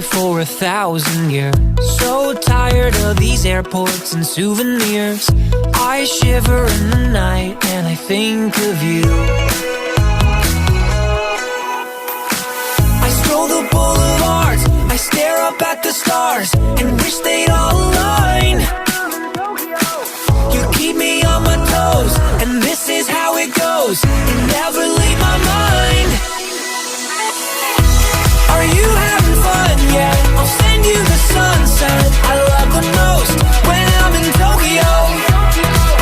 for 1,000 years. So tired of these airports and souvenirs. I shiver in the night and I think of you. I stroll the boulevards, I stare up at the stars and wish they'd all align. You keep me on my toes, and this is how it goes. You never leave my mind. Are you having fun yet? I'll send you the sunset I love the most. When I'm in Tokyo,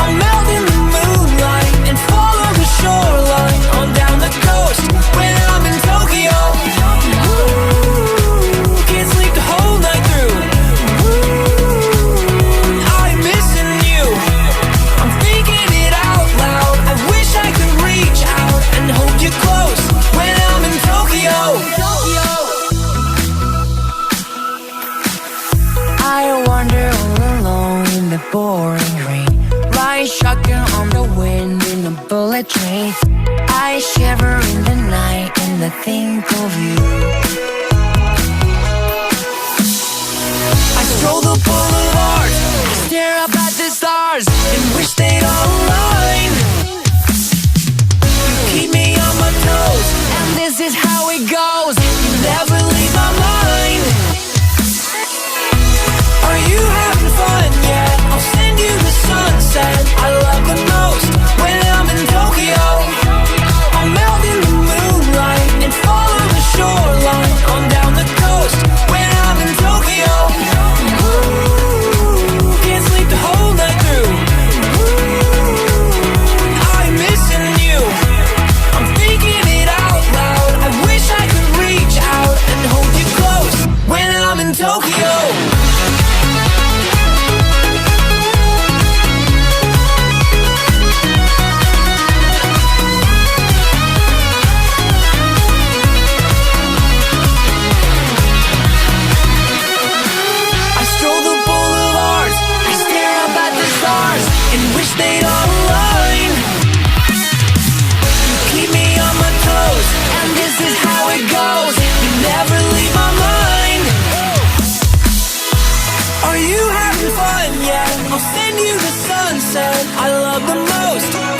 I'll melt in the moonlight and follow the shoreline on down the coast. When I'm in Tokyo, can't sleep the whole night through. I'm missing you, I'm thinking it out loud. I wish I could reach out and hold you close. When I'm in Tokyo, I wander all alone in the pouring rain, ride shotgun on the wind in a bullet train. I shiver in the night and I think of you. I stroll the boulevard, stare up at the stars and wish they'd all align. You keep me on my toes, and this is how it goes. You never leave my mind. Are you having fun yet? I'll send you the sunset I love the most. When I'm in Tokyo, I'll melt in the moonlight and follow the shoreline on down the coast. When I'm in Tokyo, can't sleep the whole night through. I'm missing you, I'm thinking it out loud. I wish I could reach out and hold you close. When I'm in Tokyo, and wish they'd all align. You keep me on my toes, and this is how it goes. You never leave my mind. Are you having fun yet? I'll send you the sunset I love the most.